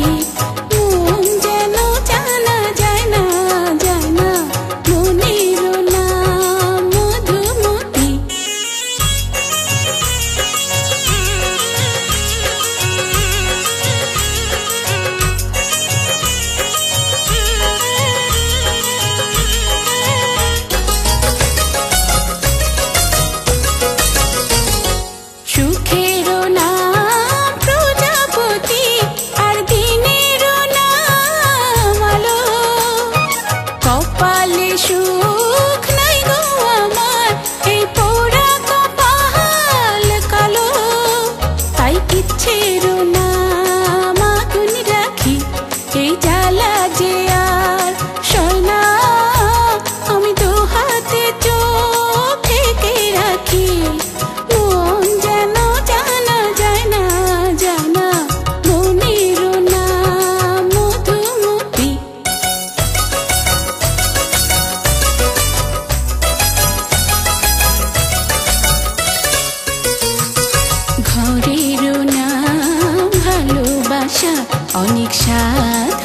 মন যেন জানা যায় না যায় না মনের নাম মধুমতি। সুখের নাম প্রজাপতি আর দিনের নাম আলো। কপালে সুখ নাই গো আমার, এই পোড়া কপাল কালো। তাই ইচ্ছের নাম আগুন রাখি, এই জ্বালা যে আর সয় না। আমি দু হাতে চোখ ঢেকে রাখি, মন যেন জানা যায় না যায় না মনের নাম মধুমতি। ঘরের নাম ভালোবাসা, অনেক সাধ